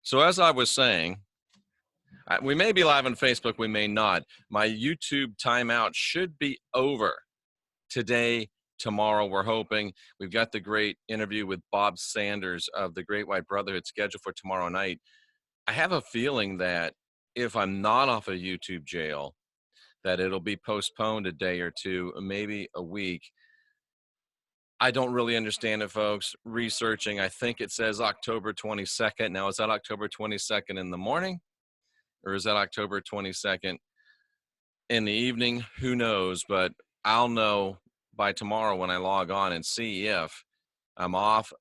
So as I was saying, we may be live on Facebook, we may not. My YouTube timeout should be over today, tomorrow. We're hoping. We've got the great interview with Bob Sanders of the Great White Brotherhood scheduled for tomorrow night. I have a feeling that if I'm not off of YouTube jail, that it'll be postponed a day or two, maybe a week. I don't really understand it, folks. Researching, I think it says October 22nd. Now, is that October 22nd in the morning? Or is that October 22nd in the evening? Who knows? But I'll know by tomorrow when I log on and see if I'm off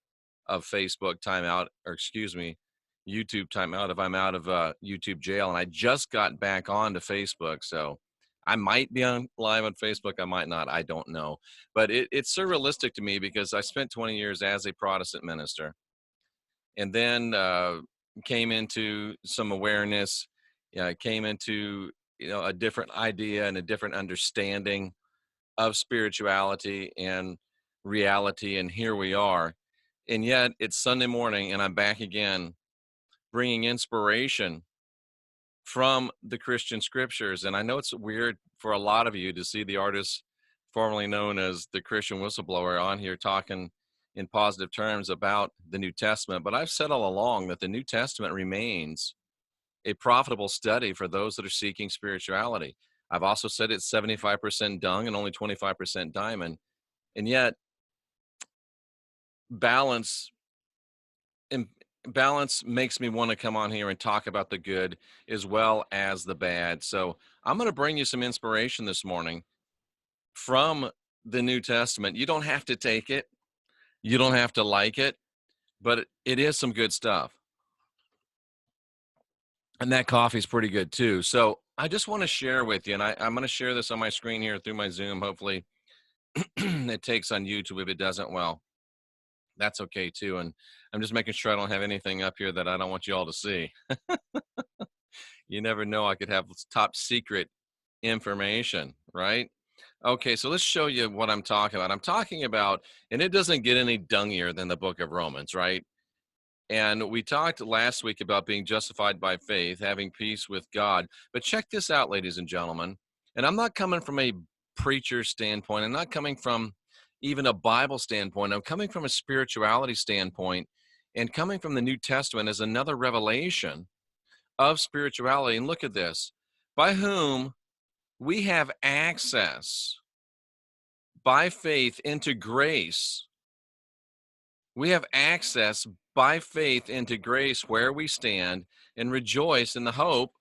of Facebook timeout, or excuse me, YouTube timeout, if I'm out of YouTube jail. And I just got back onto Facebook, so I might be on live on Facebook. I might not. I don't know. But it's surrealistic to me because I spent 20 years as a Protestant minister, and then came into some awareness, came into a different idea and a different understanding of spirituality and reality, and here we are. And yet it's Sunday morning and I'm back again bringing inspiration from the Christian scriptures. And I know it's weird for a lot of you to see the artist formerly known as the Christian whistleblower on here talking in positive terms about the New Testament, but I've said all along that the New Testament remains a profitable study for those that are seeking spirituality. I've also said it's 75% dung and only 25% diamond. And yet balance and balance makes me want to come on here and talk about the good as well as the bad. So I'm going to bring you some inspiration this morning from the New Testament. You don't have to take it. You don't have to like it, but it is some good stuff. And that coffee is pretty good too. So I just want to share with you, and I'm going to share this on my screen here through my Zoom. Hopefully it takes on YouTube. If it doesn't, well, that's okay too. And I'm just making sure I don't have anything up here that I don't want you all to see. You never know. I could have top secret information, right? Okay, so let's show you what I'm talking about. I'm talking about, and it doesn't get any dungier than the book of Romans, right? And we talked last week about being justified by faith, having peace with God. But check this out, ladies and gentlemen. And I'm not coming from a preacher standpoint. I'm not coming from even a Bible standpoint. I'm coming from a spirituality standpoint, and coming from the New Testament as another revelation of spirituality. And look at this: by whom we have access by faith into grace. We have access by faith into grace, where we stand and rejoice in the hope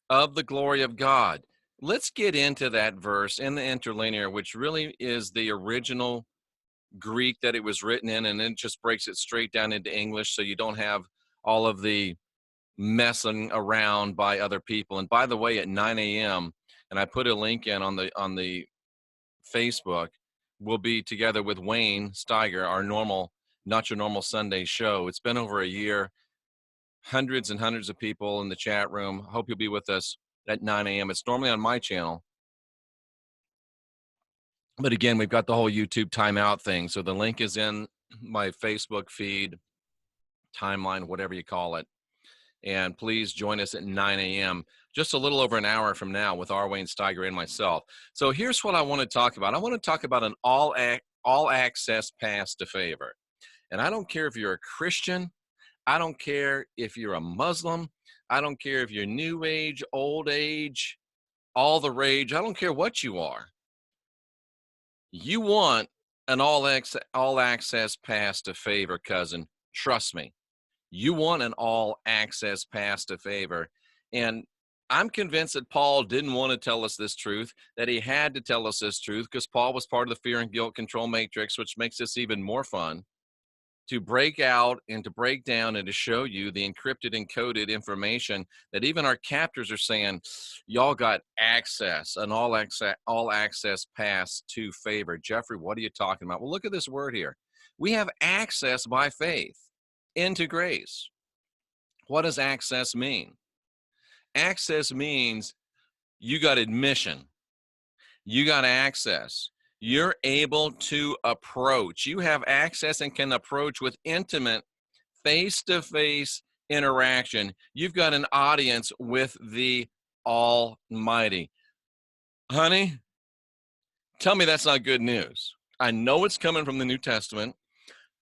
of the glory of God. Let's get into that verse in the interlinear, which really is the original Greek that it was written in, and then just breaks it straight down into English, so you don't have all of the messing around by other people. And by the way, at 9 a.m., and I put a link in on the Facebook, we'll be together with Wayne Steiger, our normal, not your normal Sunday show. It's been over a year, hundreds and hundreds of people in the chat room. Hope you'll be with us at 9 a.m. It's normally on my channel. But again, we've got the whole YouTube timeout thing. So the link is in my Facebook feed, timeline, whatever you call it. And please join us at 9 a.m., just a little over an hour from now, with R. Wayne Steiger and myself. So here's what I want to talk about. I want to talk about an all-access pass to favor. And I don't care if you're a Christian. I don't care if you're a Muslim. I don't care if you're new age, old age, all the rage. I don't care what you are. You want an all-access pass to favor, cousin. Trust me. You want an all-access pass to favor. And I'm convinced that Paul didn't want to tell us this truth, that he had to tell us this truth, because Paul was part of the fear and guilt control matrix, which makes this even more fun, to break out and to break down and to show you the encrypted, encoded information that even our captors are saying, y'all got access, an all-access pass to favor. Jeffrey, what are you talking about? Well, look at this word here. We have access by faith into grace. What does access mean? Access means you got admission. You got access. You're able to approach. You have access and can approach with intimate, face-to-face interaction. You've got an audience with the Almighty. Honey, tell me that's not good news. I know it's coming from the New Testament.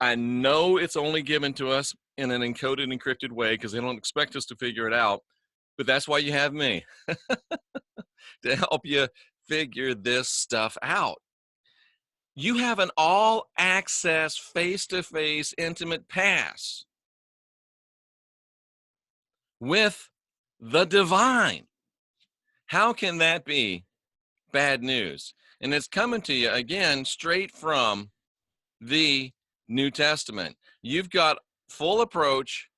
I know it's only given to us in an encoded, encrypted way because they don't expect us to figure it out. But that's why you have me to help you figure this stuff out. You have an all-access, face-to-face, intimate pass with the divine. How can that be bad news? And it's coming to you, again, straight from the New Testament. You've got full approach,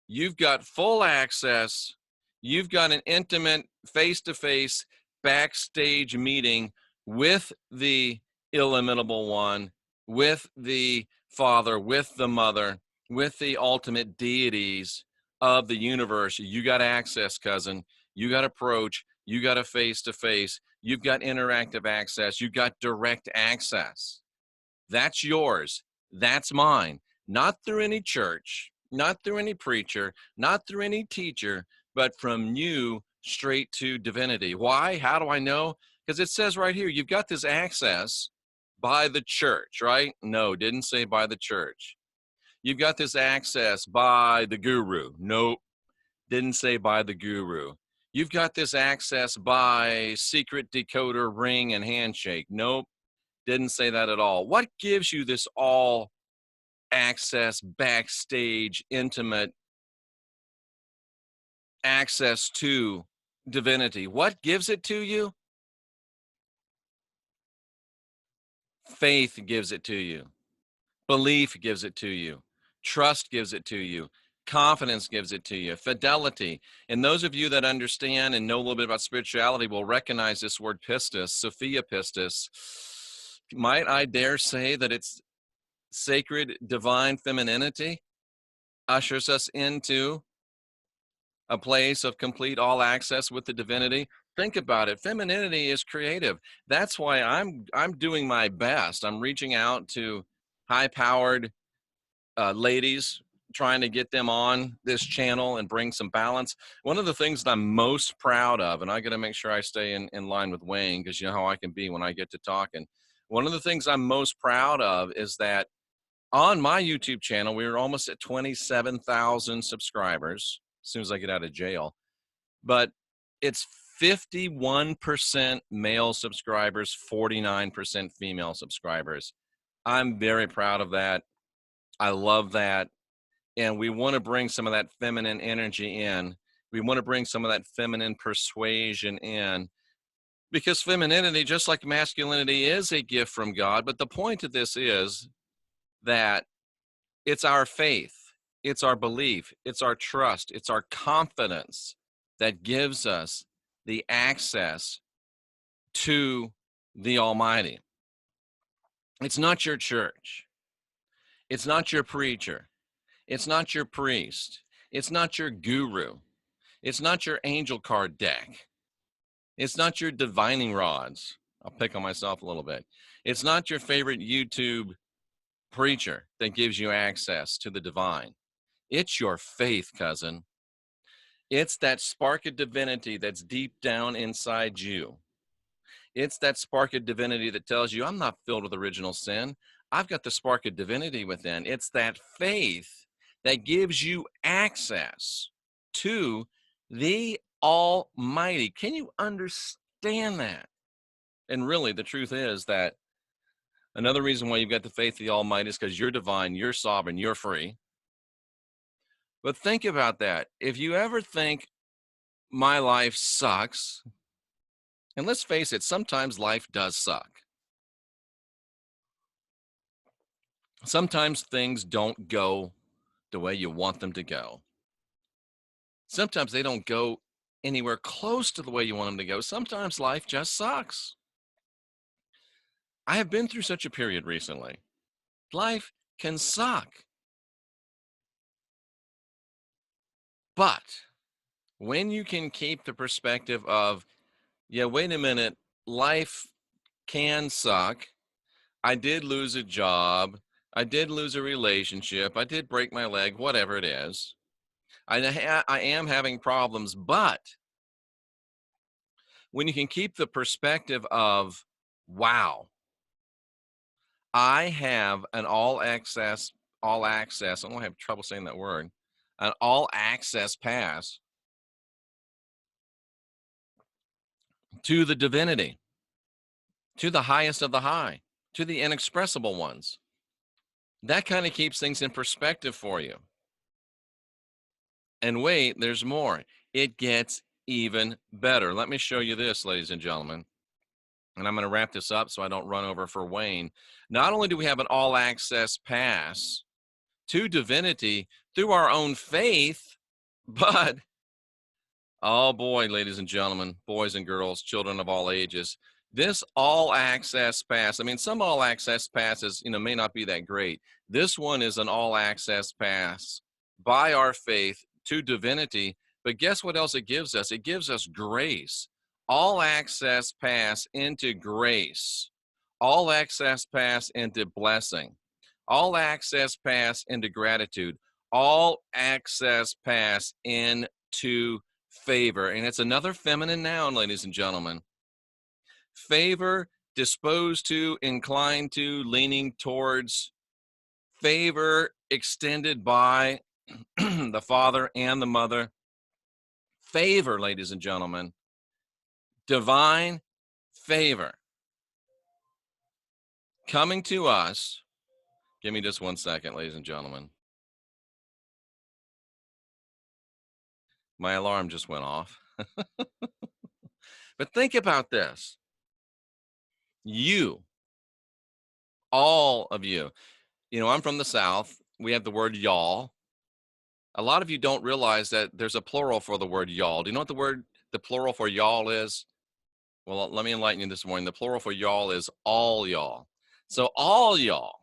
you've got full access, you've got an intimate face-to-face backstage meeting with the illimitable one, with the Father, with the Mother, with the ultimate deities of the universe. You got access, cousin. You got approach. You got a face-to-face. You've got interactive access. You've got direct access. That's yours. That's mine. Not through any church, not through any preacher, not through any teacher, but from you straight to divinity. Why? How do I know? Because it says right here, you've got this access by the church, right? No, didn't say by the church. You've got this access by the guru. Nope, didn't say by the guru. You've got this access by secret decoder, ring, and handshake. Nope, didn't say that at all. What gives you this all access, backstage, intimate access to divinity? What gives it to you? Faith gives it to you. Belief gives it to you. Trust gives it to you. Confidence gives it to you. Fidelity. And those of you that understand and know a little bit about spirituality will recognize this word pistis, Sophia pistis. Might I dare say that it's sacred divine femininity ushers us into a place of complete all access with the divinity. Think about it. Femininity is creative. That's why I'm doing my best. I'm reaching out to high-powered ladies, trying to get them on this channel and bring some balance. One of the things that I'm most proud of, and I got to make sure I stay in line with Wayne because you know how I can be when I get to talking. One of the things I'm most proud of is that on my YouTube channel, we were almost at 27,000 subscribers as soon as I get out of jail. But it's 51% male subscribers, 49% female subscribers. I'm very proud of that. I love that. And we want to bring some of that feminine energy in. We want to bring some of that feminine persuasion in. Because femininity, just like masculinity, is a gift from God. But the point of this is that it's our faith, it's our belief, it's our trust, it's our confidence that gives us the access to the Almighty. It's not your church. It's not your preacher. It's not your priest. It's not your guru. It's not your angel card deck. It's not your divining rods. I'll pick on myself a little bit. It's not your favorite YouTube preacher that gives you access to the divine. It's your faith, cousin. It's that spark of divinity that's deep down inside you. It's that spark of divinity that tells you, I'm not filled with original sin. I've got the spark of divinity within. It's that faith that gives you access to the Almighty. Can you understand that? And really, the truth is that another reason why you've got the faith of the Almighty is because you're divine, you're sovereign, you're free. But think about that. If you ever think my life sucks, and let's face it, sometimes life does suck. Sometimes things don't go the way you want them to go. Sometimes they don't go anywhere close to the way you want them to go. Sometimes life just sucks. I have been through such a period recently. Life can suck. But when you can keep the perspective of, yeah, wait a minute, life can suck. I did lose a job. I did lose a relationship. I did break my leg, whatever it is. I am having problems, but when you can keep the perspective of, wow, I have an all access, I don't have trouble saying that word, an all access pass to the divinity, to the highest of the high, to the inexpressible ones. That kind of keeps things in perspective for you. And wait, there's more. It gets even better. Let me show you this, ladies and gentlemen. And I'm going to wrap this up so I don't run over for Wayne. Not only do we have an all access pass to divinity through our own faith, but oh boy, ladies and gentlemen, boys and girls, children of all ages, this all access pass, I mean, some all access passes, may not be that great. This one is an all access pass by our faith to divinity. But guess what else it gives us? It gives us grace. All access pass into grace. All access pass into blessing. All access pass into gratitude. All access pass into favor. And it's another feminine noun, ladies and gentlemen. Favor, disposed to, inclined to, leaning towards. Favor extended by the father and the mother. Favor, ladies and gentlemen. Divine favor coming to us. Give me just 1 second, ladies and gentlemen. My alarm just went off. But think about this. You, all of you, I'm from the South. We have the word y'all. A lot of you don't realize that there's a plural for the word y'all. Do you know what the plural for y'all is? Well, let me enlighten you this morning. The plural for y'all is all y'all. So all y'all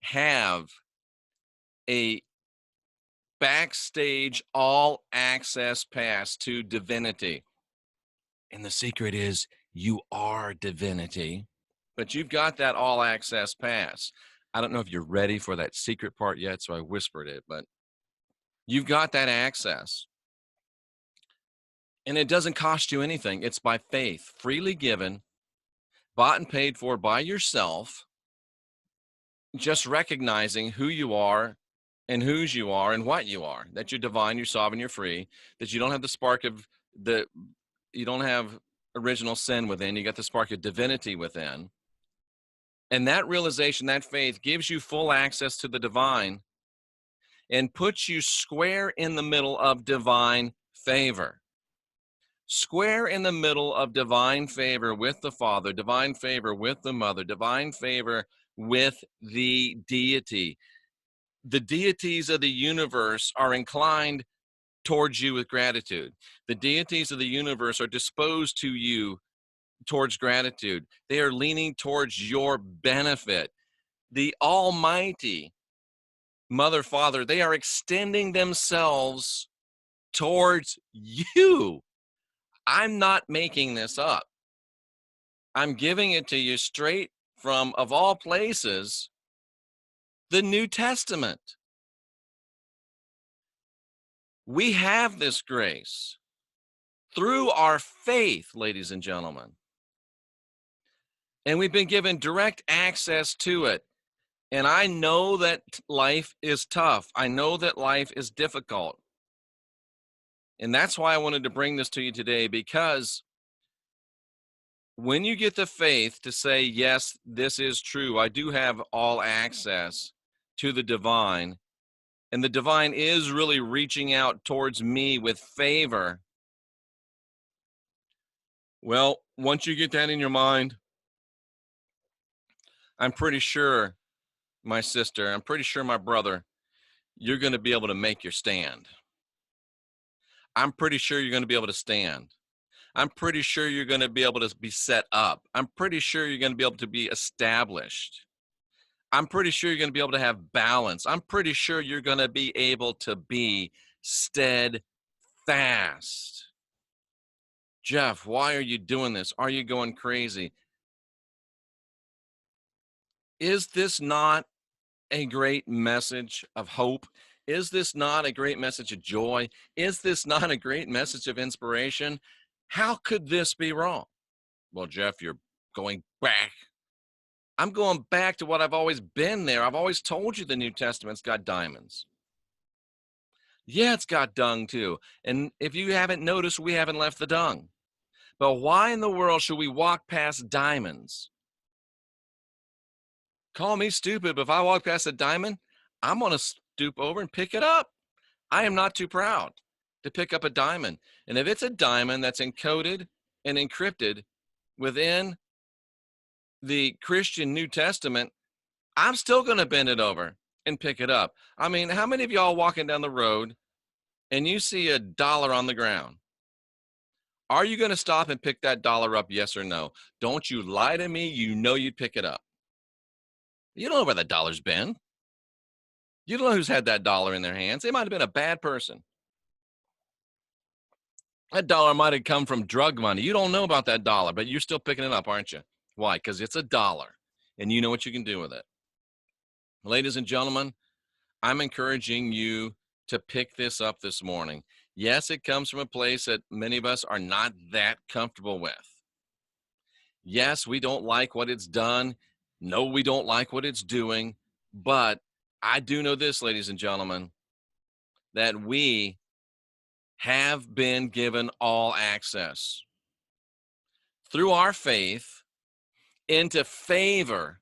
have a backstage all access pass to divinity. And the secret is you are divinity, but you've got that all access pass. I don't know if you're ready for that secret part yet, so I whispered it, but you've got that access. And it doesn't cost you anything. It's by faith, freely given, bought and paid for by yourself, just recognizing who you are and whose you are and what you are, that you're divine, you're sovereign, you're free, that you don't have the spark of you don't have original sin within, you got the spark of divinity within. And that realization, that faith gives you full access to the divine and puts you square in the middle of divine favor. Square in the middle of divine favor with the Father, divine favor with the Mother, divine favor with the deity. The deities of the universe are inclined towards you with gratitude. The deities of the universe are disposed to you towards gratitude. They are leaning towards your benefit. The Almighty Mother, Father, they are extending themselves towards you. I'm not making this up. I'm giving it to you straight from, of all places, the New Testament. We have this grace through our faith, ladies and gentlemen. And we've been given direct access to it. And I know that life is tough. I know that life is difficult. And that's why I wanted to bring this to you today, because when you get the faith to say, yes, this is true, I do have all access to the divine, and the divine is really reaching out towards me with favor. Well, once you get that in your mind, I'm pretty sure, my sister, I'm pretty sure, my brother, you're going to be able to make your stand. I'm pretty sure you're going to be able to stand. I'm pretty sure you're going to be able to be set up. I'm pretty sure you're going to be able to be established. I'm pretty sure you're going to be able to have balance. I'm pretty sure you're going to be able to be steadfast. Jeff, why are you doing this? Are you going crazy? Is this not a great message of hope? Is this not a great message of joy? Is this not a great message of inspiration? How could this be wrong? Well, Jeff, you're going back. I'm going back to what I've always been there. I've always told you the New Testament's got diamonds. Yeah, it's got dung too. And if you haven't noticed, we haven't left the dung. But why in the world should we walk past diamonds? Call me stupid, but if I walk past a diamond, I'm going to stoop over and pick it up. I am not too proud to pick up a diamond. And if it's a diamond that's encoded and encrypted within the Christian New Testament, I'm still going to bend it over and pick it up. I mean, how many of y'all walking down the road and you see $1 on the ground? Are you going to stop and pick that dollar up? Yes or no? Don't you lie to me. You know you'd pick it up. You don't know where the dollar's been. You don't know who's had that dollar in their hands. They might have been a bad person. That dollar might have come from drug money. You don't know about that dollar, but you're still picking it up, aren't you? Why? Because it's $1 and you know what you can do with it. Ladies and gentlemen, I'm encouraging you to pick this up this morning. Yes, it comes from a place that many of us are not that comfortable with. Yes, we don't like what it's done. No, we don't like what it's doing. But I do know this, ladies and gentlemen, that we have been given all access through our faith into favor.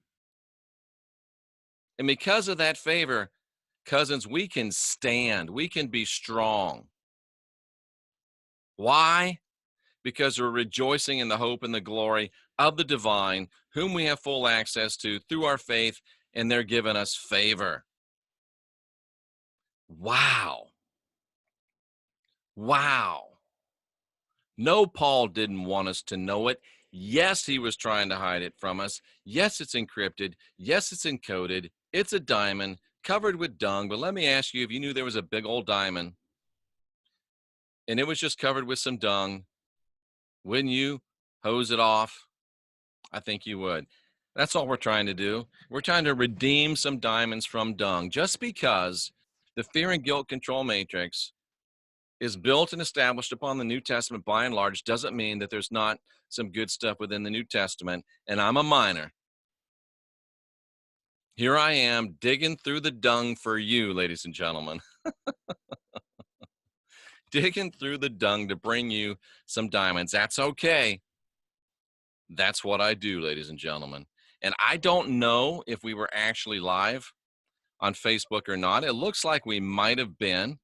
And because of that favor, cousins, we can stand. We can be strong. Why? Because we're rejoicing in the hope and the glory of the divine, whom we have full access to through our faith, and they're giving us favor. Wow. Wow. No, Paul didn't want us to know it. Yes, he was trying to hide it from us. Yes, it's encrypted. Yes, it's encoded. It's a diamond covered with dung. But let me ask you, if you knew there was a big old diamond and it was just covered with some dung, wouldn't you hose it off? I think you would. That's all we're trying to do. We're trying to redeem some diamonds from dung. Just because the fear and guilt control matrix is built and established upon the New Testament by and large doesn't mean that there's not some good stuff within the New Testament. And I'm a miner. Here I am digging through the dung for you, ladies and gentlemen. Digging through the dung to bring you some diamonds. That's okay. That's what I do, ladies and gentlemen. And I don't know if we were actually live on Facebook or not. It looks like we might have been,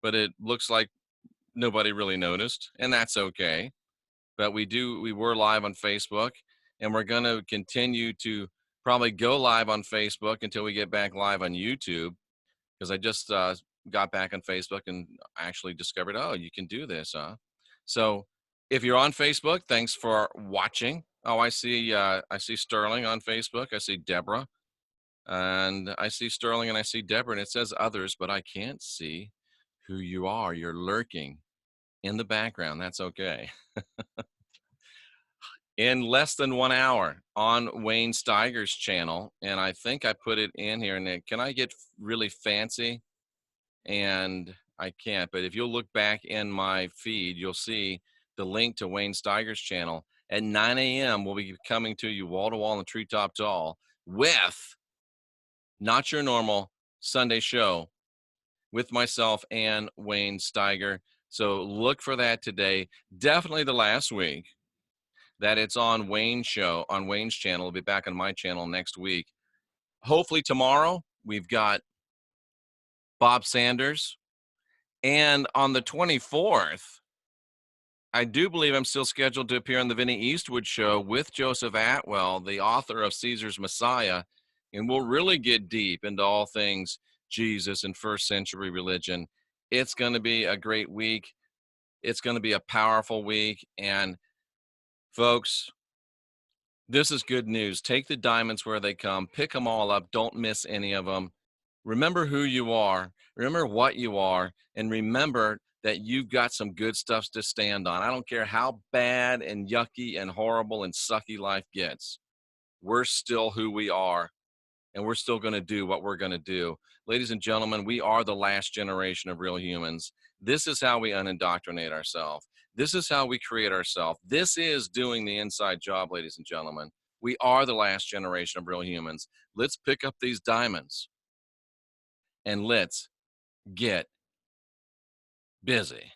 but it looks like nobody really noticed, and that's okay. But we were live on Facebook, and we're going to continue to probably go live on Facebook until we get back live on YouTube, because I just got back on Facebook and actually discovered, oh, you can do this, huh? So if you're on Facebook, thanks for watching. Oh, I see Sterling on Facebook. I see Deborah, and I see Sterling, and I see Deborah, and it says others, but I can't see who you are. You're lurking in the background. That's okay. In less than 1 hour on Wayne Steiger's channel, and I think I put it in here. And can I get really fancy? And I can't, but if you'll look back in my feed, you'll see the link to Wayne Steiger's channel. At 9 a.m., we'll be coming to you wall to wall and treetop tall with not your normal Sunday show with myself and Wayne Steiger. So look for that today. Definitely the last week that it's on Wayne's show, on Wayne's channel. It'll be back on my channel next week. Hopefully tomorrow we've got Bob Sanders. And on the 24th, I do believe I'm still scheduled to appear on the Vinnie Eastwood show with Joseph Atwell, the author of Caesar's Messiah. And we'll really get deep into all things Jesus and first century religion. It's going to be a great week. It's going to be a powerful week. And folks, this is good news. Take the diamonds where they come. Pick them all up. Don't miss any of them. Remember who you are. Remember what you are. And remember that you've got some good stuff to stand on. I don't care how bad and yucky and horrible and sucky life gets. We're still who we are. and we're still going to do what we're going to do. Ladies and gentlemen, we are the last generation of real humans. This is how we unindoctrinate ourselves. This is how we create ourselves. This is doing the inside job, ladies and gentlemen. We are the last generation of real humans. Let's pick up these diamonds and let's get busy.